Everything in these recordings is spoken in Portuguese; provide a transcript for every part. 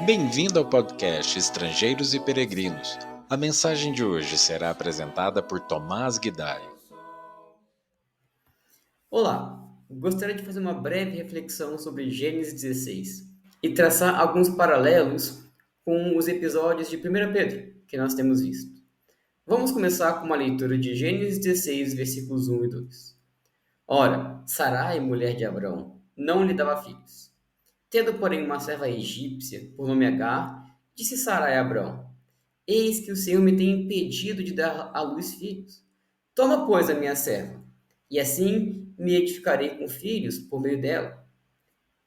Bem-vindo ao podcast Estrangeiros e Peregrinos. A mensagem de hoje será apresentada por Tomás Guidai. Olá, gostaria de fazer uma breve reflexão sobre Gênesis 16 e traçar alguns paralelos com os episódios de 1 Pedro que nós temos visto. Vamos começar com uma leitura de Gênesis 16, versículos 1 e 2. Ora, Sarai, mulher de Abrão, não lhe dava filhos. Tendo, porém, uma serva egípcia, por nome Agar, disse Sarai a Abrão: Eis que o Senhor me tem impedido de dar à luz filhos. Toma, pois, a minha serva, e assim me edificarei com filhos por meio dela.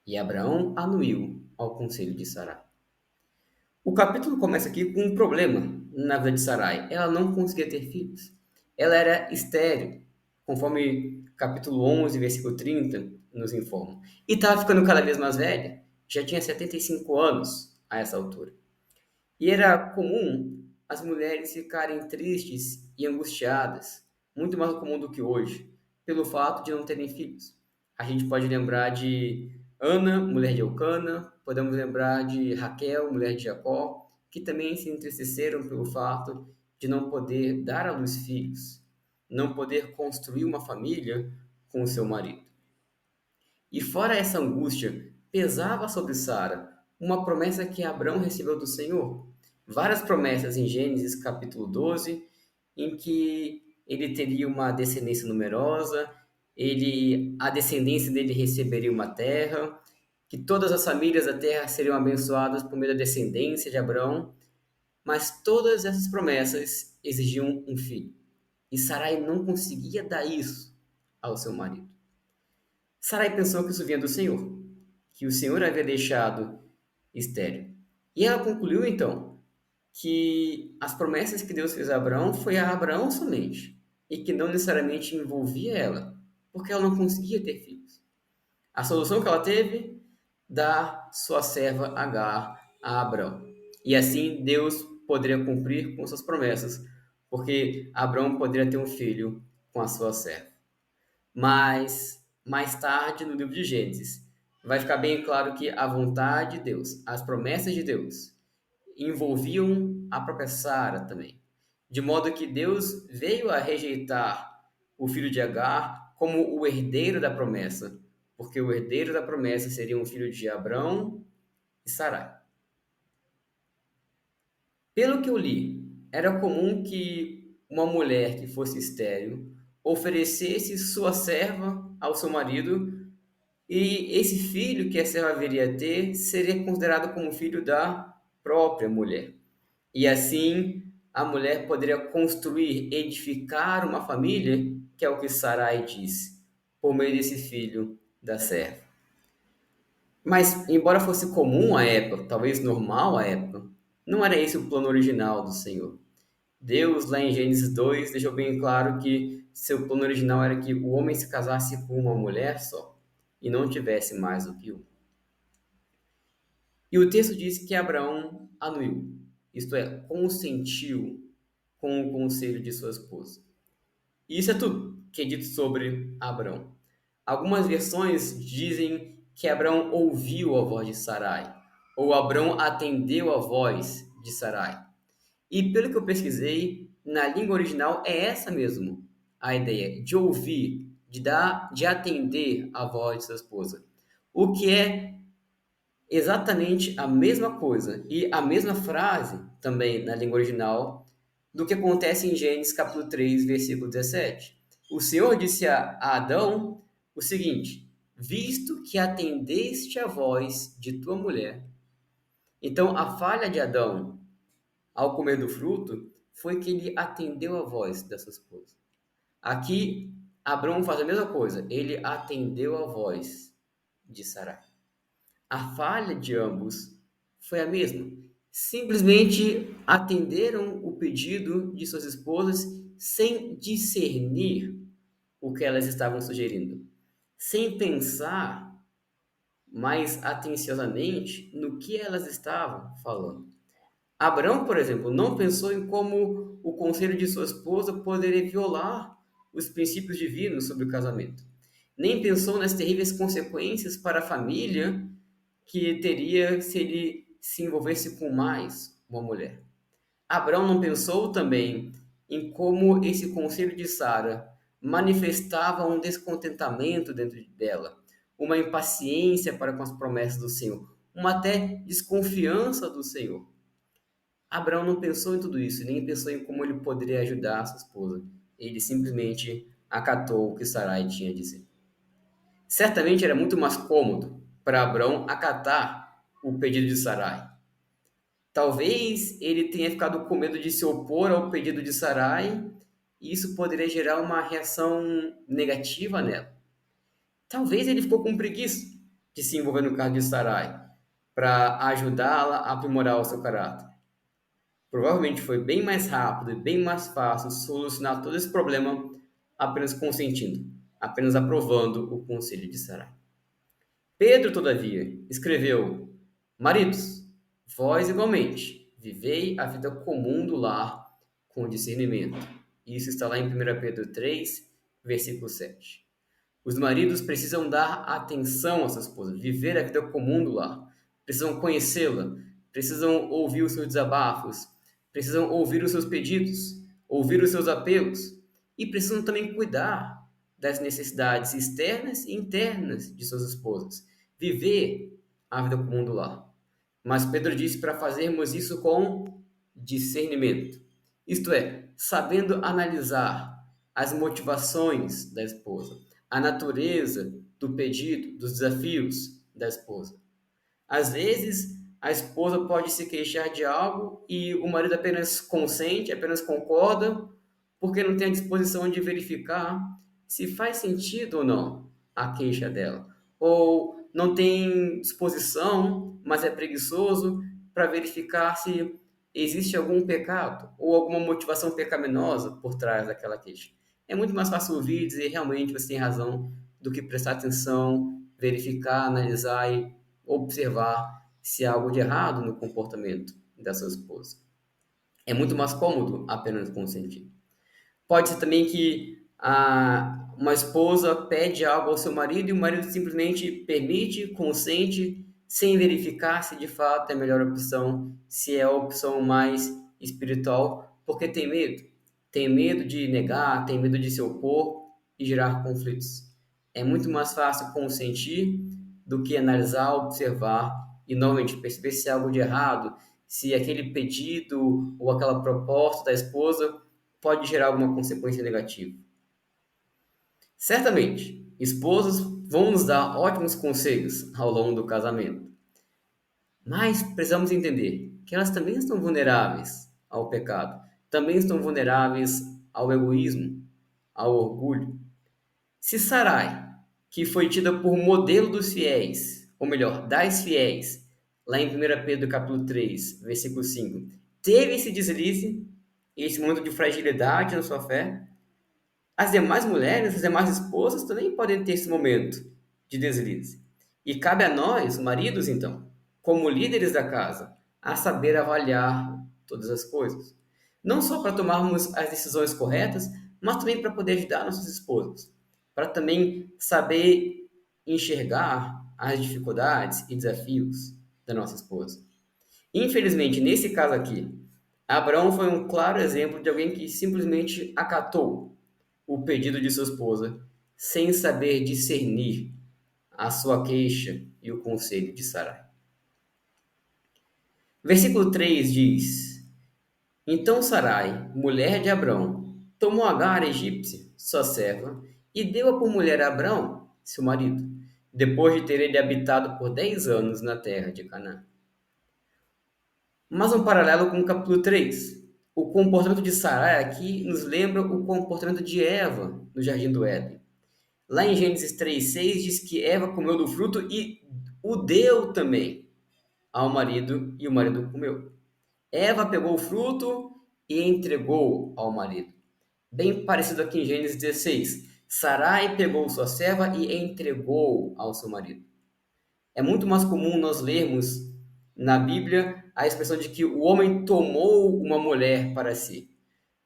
E Abraão anuiu ao conselho de Sarai. O capítulo começa aqui com um problema na vida de Sarai. Ela não conseguia ter filhos. Ela era estéril, conforme capítulo 11, versículo 30 nos informa. E estava ficando cada vez mais velha. Já tinha 75 anos a essa altura. E era comum as mulheres ficarem tristes e angustiadas, muito mais comum do que hoje, pelo fato de não terem filhos. A gente pode lembrar de Ana, mulher de Eucana, podemos lembrar de Raquel, mulher de Jacó, que também se entristeceram pelo fato de não poder dar à luz filhos, não poder construir uma família com o seu marido. E fora essa angústia, pesava sobre Sara uma promessa que Abraão recebeu do Senhor. Várias promessas em Gênesis capítulo 12, em que ele teria uma descendência numerosa, a descendência dele receberia uma terra, que todas as famílias da terra seriam abençoadas por meio da descendência de Abraão, mas todas essas promessas exigiam um filho. E Sarai não conseguia dar isso ao seu marido. Sarai pensou que isso vinha do Senhor, que o Senhor havia deixado estéril. E ela concluiu então que as promessas que Deus fez a Abraão foi a Abraão somente, e que não necessariamente envolvia ela, porque ela não conseguia ter filhos. A solução que ela teve, dar sua serva Agar a Abraão. E assim Deus poderia cumprir com suas promessas, porque Abraão poderia ter um filho com a sua serva. Mas mais tarde, no livro de Gênesis, vai ficar bem claro que a vontade de Deus, as promessas de Deus, envolviam a própria Sara também. De modo que Deus veio a rejeitar o filho de Agar como o herdeiro da promessa, porque o herdeiro da promessa seria um filho de Abrão e Sarai. Pelo que eu li, era comum que uma mulher que fosse estéril oferecesse sua serva ao seu marido, e esse filho que a serva viria a ter seria considerado como filho da própria mulher. E assim a mulher poderia construir, edificar uma família, que é o que Sarai disse, por meio desse filho da serva. Mas, embora fosse comum à época, talvez normal à época, não era esse o plano original do Senhor. Deus, lá em Gênesis 2, deixou bem claro que seu plano original era que o homem se casasse com uma mulher só e não tivesse mais do que um. E o texto diz que Abraão anuiu, isto é, consentiu com o conselho de sua esposa. E isso é tudo que é dito sobre Abraão. Algumas versões dizem que Abraão ouviu a voz de Sarai, ou Abraão atendeu a voz de Sarai. E pelo que eu pesquisei, na língua original é essa mesmo a ideia de ouvir, de atender a voz de sua esposa. O que é exatamente a mesma coisa e a mesma frase também na língua original do que acontece em Gênesis capítulo 3, versículo 17. O Senhor disse a Adão o seguinte: visto que atendeste a voz de tua mulher. Então, a falha de Adão ao comer do fruto foi que ele atendeu a voz da sua esposa. Aqui, Abraão faz a mesma coisa, ele atendeu a voz de Sarai. A falha de ambos foi a mesma. Simplesmente atenderam o pedido de suas esposas sem discernir o que elas estavam sugerindo, sem pensar mais atenciosamente no que elas estavam falando. Abraão, por exemplo, não pensou em como o conselho de sua esposa poderia violar os princípios divinos sobre o casamento. Nem pensou nas terríveis consequências para a família que teria se ele se envolvesse com mais uma mulher. Abraão não pensou também em como esse conselho de Sara manifestava um descontentamento dentro dela, uma impaciência para com as promessas do Senhor, uma até desconfiança do Senhor. Abraão não pensou em tudo isso, nem pensou em como ele poderia ajudar a sua esposa. Ele simplesmente acatou o que Sarai tinha a dizer. Certamente era muito mais cômodo para Abraão acatar o pedido de Sarai. Talvez ele tenha ficado com medo de se opor ao pedido de Sarai, e isso poderia gerar uma reação negativa nela. Talvez ele ficou com preguiça de se envolver no caso de Sarai, para ajudá-la a aprimorar o seu caráter. Provavelmente foi bem mais rápido e bem mais fácil solucionar todo esse problema apenas consentindo, apenas aprovando o conselho de Sarai. Pedro, todavia, escreveu: Maridos, vós igualmente, vivei a vida comum do lar com discernimento. Isso está lá em 1 Pedro 3, versículo 7. Os maridos precisam dar atenção à sua esposa, viver a vida comum do lar. Precisam conhecê-la, precisam ouvir os seus desabafos, precisam ouvir os seus pedidos, ouvir os seus apelos e precisam também cuidar das necessidades externas e internas de suas esposas. Viver a vida comum do lar. Mas Pedro disse para fazermos isso com discernimento. Isto é, sabendo analisar as motivações da esposa, a natureza do pedido, dos desafios da esposa. Às vezes, a esposa pode se queixar de algo e o marido apenas consente, apenas concorda, porque não tem a disposição de verificar se faz sentido ou não a queixa dela. Ou não tem disposição, mas é preguiçoso para verificar se existe algum pecado ou alguma motivação pecaminosa por trás daquela queixa. É muito mais fácil ouvir e dizer realmente você tem razão do que prestar atenção, verificar, analisar e observar se há algo de errado no comportamento da sua esposa. É muito mais cômodo apenas consentir. Pode ser também que uma esposa pede algo ao seu marido e o marido simplesmente permite, consente, sem verificar se de fato é a melhor opção, se é a opção mais espiritual, porque tem medo. Tem medo de negar, tem medo de se opor e gerar conflitos. É muito mais fácil consentir do que analisar, observar e, novamente, perceber se há algo de errado, se aquele pedido ou aquela proposta da esposa pode gerar alguma consequência negativa. Certamente, esposas vão nos dar ótimos conselhos ao longo do casamento, mas precisamos entender que elas também estão vulneráveis ao pecado, também estão vulneráveis ao egoísmo, ao orgulho. Se Sarai, que foi tida por modelo dos fiéis, ou melhor, das fiéis, lá em 1 Pedro capítulo 3, versículo 5, teve esse deslize, esse momento de fragilidade na sua fé, as demais mulheres, as demais esposas também podem ter esse momento de deslize. E cabe a nós, maridos, então, como líderes da casa, a saber avaliar todas as coisas. Não só para tomarmos as decisões corretas, mas também para poder ajudar nossas esposas. Para também saber enxergar as dificuldades e desafios da nossa esposa. Infelizmente, nesse caso aqui, Abraão foi um claro exemplo de alguém que simplesmente acatou o pedido de sua esposa, sem saber discernir a sua queixa e o conselho de Sarai. Versículo 3 diz: Então Sarai, mulher de Abrão, tomou Agar, a egípcia, sua serva, e deu-a por mulher a Abrão, seu marido, depois de ter ele habitado por 10 anos na terra de Canaã. Mas um paralelo com o capítulo 3. O comportamento de Sarai aqui nos lembra o comportamento de Eva no jardim do Éden. Lá em Gênesis 3:6 diz que Eva comeu do fruto e o deu também ao marido e o marido comeu. Eva pegou o fruto e entregou ao marido. Bem parecido aqui em Gênesis 16. Sarai pegou sua serva e entregou ao seu marido. É muito mais comum nós lermos na Bíblia a expressão de que o homem tomou uma mulher para si.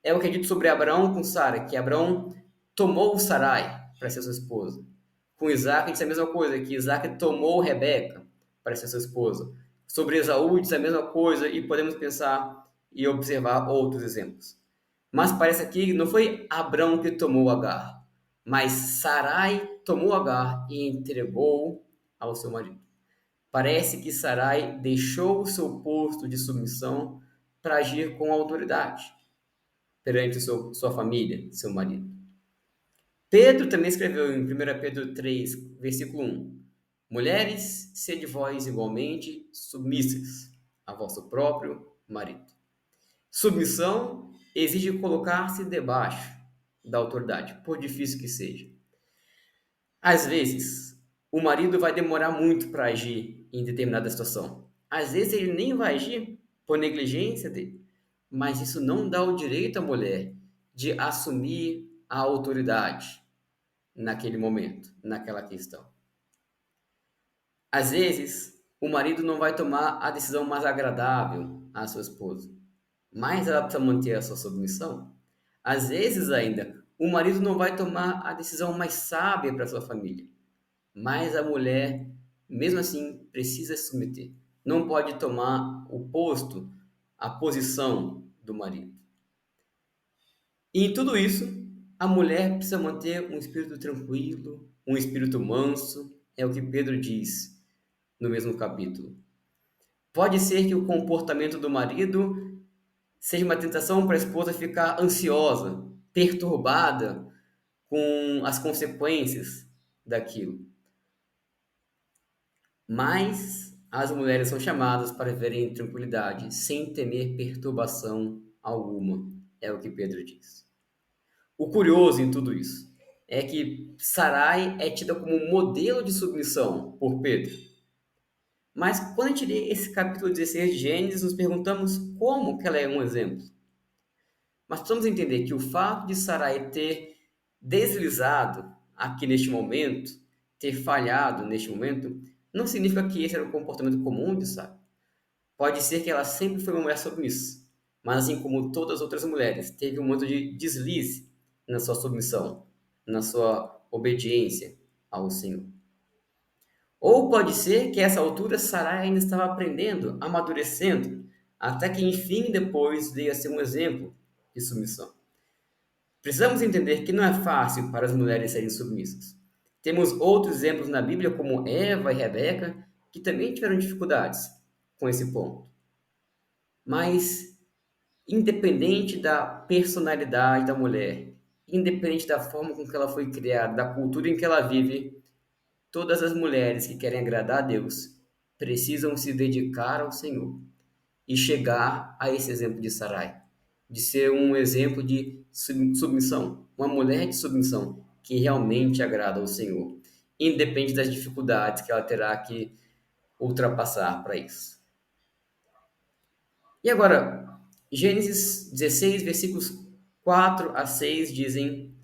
É o que é dito sobre Abraão com Sara, que Abraão tomou Sarai para ser sua esposa. Com Isaac, diz a mesma coisa, que Isaac tomou Rebeca para ser sua esposa. Sobre Esaú diz a mesma coisa e podemos pensar e observar outros exemplos. Mas parece aqui que não foi Abrão que tomou Agar, mas Sarai tomou Agar e entregou ao seu marido. Parece que Sarai deixou o seu posto de submissão para agir com autoridade perante sua família, seu marido. Pedro também escreveu em 1 Pedro 3, versículo 1: Mulheres, sede vós igualmente submissas a vosso próprio marido. Submissão exige colocar-se debaixo da autoridade, por difícil que seja. Às vezes, o marido vai demorar muito para agir em determinada situação. Às vezes, ele nem vai agir por negligência dele. Mas isso não dá o direito à mulher de assumir a autoridade naquele momento, naquela questão. Às vezes, o marido não vai tomar a decisão mais agradável à sua esposa, mas ela precisa manter a sua submissão. Às vezes, ainda, o marido não vai tomar a decisão mais sábia para sua família, mas a mulher, mesmo assim, precisa se submeter. Não pode tomar o posto, a posição do marido. E em tudo isso, a mulher precisa manter um espírito tranquilo, um espírito manso, é o que Pedro diz no mesmo capítulo. Pode ser que o comportamento do marido seja uma tentação para a esposa ficar ansiosa, perturbada com as consequências daquilo. Mas as mulheres são chamadas para viverem em tranquilidade, sem temer perturbação alguma, é o que Pedro diz. O curioso em tudo isso é que Sarai é tida como um modelo de submissão por Pedro. Mas quando a gente lê esse capítulo 16 de Gênesis, nos perguntamos como que ela é um exemplo. Mas precisamos entender que o fato de Sarai ter deslizado aqui neste momento, ter falhado neste momento, não significa que esse era um comportamento comum de Sarai. Pode ser que ela sempre foi uma mulher submissa, mas assim como todas as outras mulheres, teve um momento de deslize na sua submissão, na sua obediência ao Senhor. Ou pode ser que a essa altura Sarai ainda estava aprendendo, amadurecendo, até que enfim depois veio a ser um exemplo de submissão. Precisamos entender que não é fácil para as mulheres serem submissas. Temos outros exemplos na Bíblia, como Eva e Rebeca, que também tiveram dificuldades com esse ponto. Mas, independente da personalidade da mulher, independente da forma com que ela foi criada, da cultura em que ela vive, todas as mulheres que querem agradar a Deus precisam se dedicar ao Senhor e chegar a esse exemplo de Sarai, de ser um exemplo de submissão, uma mulher de submissão que realmente agrada ao Senhor, independente das dificuldades que ela terá que ultrapassar para isso. E agora, Gênesis 16, versículos 4 a 6 dizem: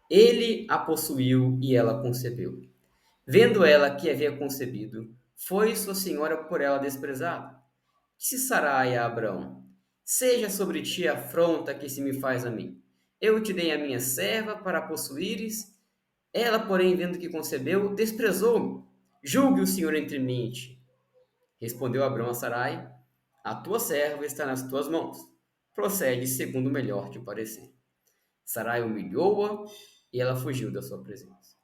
Ele a possuiu e ela concebeu. Vendo ela que havia concebido, foi sua senhora por ela desprezada. Disse Sarai a Abrão: Seja sobre ti a afronta que se me faz a mim. Eu te dei a minha serva para a possuíres. Ela, porém, vendo que concebeu, desprezou-me. Julgue o Senhor entre mim e ti. Respondeu Abrão a Sarai: A tua serva está nas tuas mãos. Procede segundo o melhor te parecer. Sarai humilhou-a e ela fugiu da sua presença.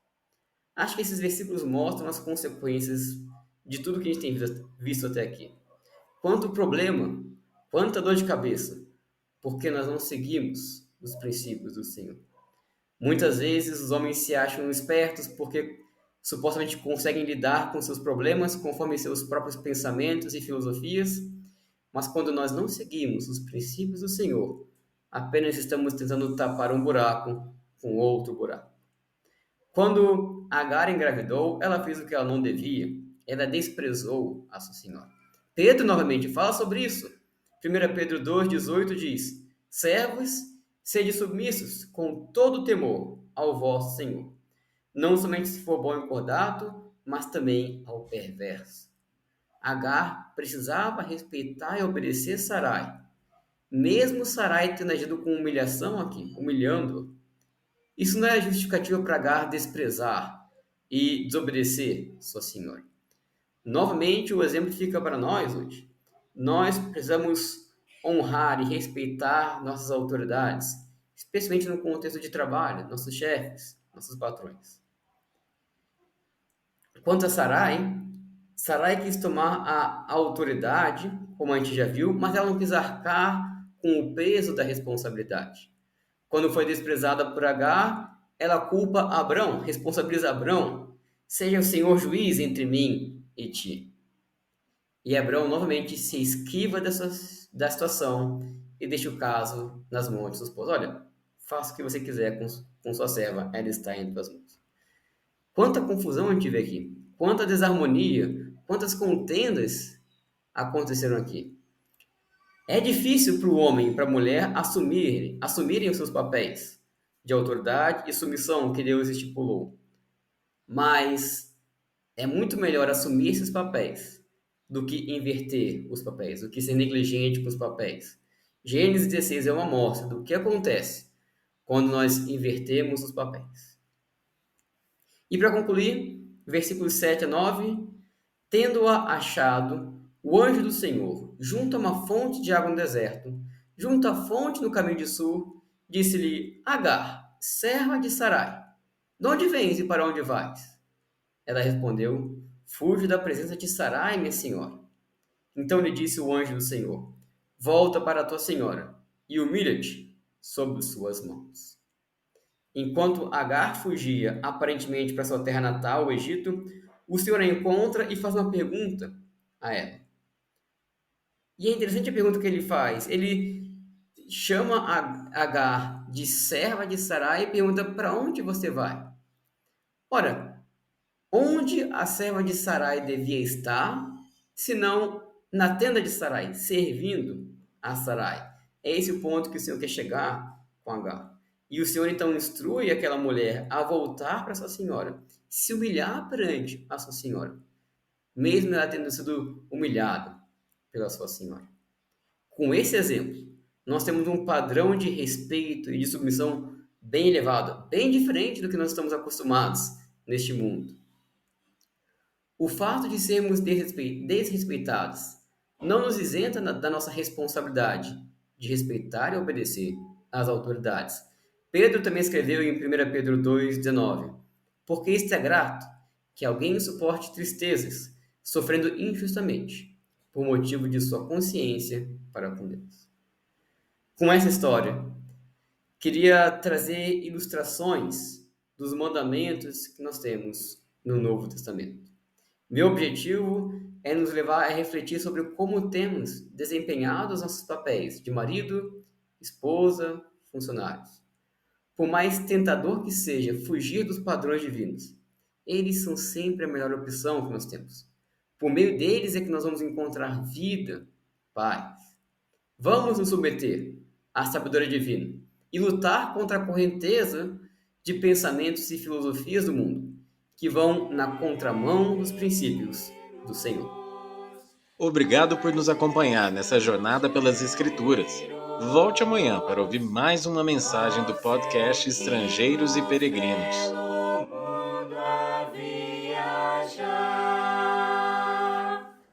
Acho que esses versículos mostram as consequências de tudo que a gente tem visto até aqui. Quanto problema, quanta dor de cabeça, porque nós não seguimos os princípios do Senhor. Muitas vezes os homens se acham espertos porque supostamente conseguem lidar com seus problemas conforme seus próprios pensamentos e filosofias, mas quando nós não seguimos os princípios do Senhor, apenas estamos tentando tapar um buraco com outro buraco. Quando Agar engravidou, ela fez o que ela não devia, ela desprezou a sua senhora. Pedro novamente fala sobre isso. 1 Pedro 2,18 diz: Servos, sede submissos com todo temor ao vosso Senhor, não somente se for bom em cordato, mas também ao perverso. Agar precisava respeitar e obedecer Sarai, mesmo Sarai tendo agido com humilhação aqui, humilhando-a. Isso não é justificativa para Agar desprezar e desobedecer sua senhora. Novamente, o exemplo fica para nós hoje. Nós precisamos honrar e respeitar nossas autoridades, especialmente no contexto de trabalho, nossos chefes, nossos patrões. Quanto a Sarai quis tomar a autoridade, como a gente já viu, mas ela não quis arcar com o peso da responsabilidade. Quando foi desprezada por Agar, ela culpa Abrão, responsabiliza Abrão. Seja o Senhor juiz entre mim e ti. E Abrão novamente se esquiva da situação e deixa o caso nas mãos de sua esposa. Olha, faça o que você quiser com sua serva, ela está em tuas mãos. Quanta confusão a gente vê aqui, quanta desarmonia, quantas contendas aconteceram aqui. É difícil para o homem e para a mulher assumirem os seus papéis de autoridade e submissão que Deus estipulou. Mas é muito melhor assumir esses papéis do que inverter os papéis, do que ser negligente com os papéis. Gênesis 16 é uma amostra do que acontece quando nós invertemos os papéis. E para concluir, versículos 7 a 9, tendo-a achado, o anjo do Senhor, junto a uma fonte de água no deserto, junto à fonte no caminho de sul, disse-lhe: Agar, serva de Sarai, de onde vens e para onde vais? Ela respondeu: Fujo da presença de Sarai, minha senhora. Então lhe disse o anjo do Senhor: Volta para a tua senhora e humilha-te sob suas mãos. Enquanto Agar fugia aparentemente para sua terra natal, o Egito, o Senhor a encontra e faz uma pergunta a ela. E é interessante a pergunta que ele faz. Ele chama Agar de serva de Sarai e pergunta: para onde você vai? Ora, onde a serva de Sarai devia estar, senão na tenda de Sarai, servindo a Sarai? É esse o ponto que o Senhor quer chegar com Agar. E o Senhor então instrui aquela mulher a voltar para sua senhora, se humilhar perante a sua senhora, mesmo ela tendo sido humilhada pela sua senhora. Com esse exemplo, nós temos um padrão de respeito e de submissão bem elevado, bem diferente do que nós estamos acostumados neste mundo. O fato de sermos desrespeitados não nos isenta da nossa responsabilidade de respeitar e obedecer às autoridades. Pedro também escreveu em 1 Pedro 2,19: Porque isto é grato, que alguém suporte tristezas, sofrendo injustamente, por motivo de sua consciência para com Deus. Com essa história, queria trazer ilustrações dos mandamentos que nós temos no Novo Testamento. Meu objetivo é nos levar a refletir sobre como temos desempenhado os nossos papéis de marido, esposa, funcionários. Por mais tentador que seja fugir dos padrões divinos, eles são sempre a melhor opção que nós temos. Por meio deles é que nós vamos encontrar vida, paz. Vamos nos submeter à sabedoria divina e lutar contra a correnteza de pensamentos e filosofias do mundo, que vão na contramão dos princípios do Senhor. Obrigado por nos acompanhar nessa jornada pelas Escrituras. Volte amanhã para ouvir mais uma mensagem do podcast Estrangeiros e Peregrinos.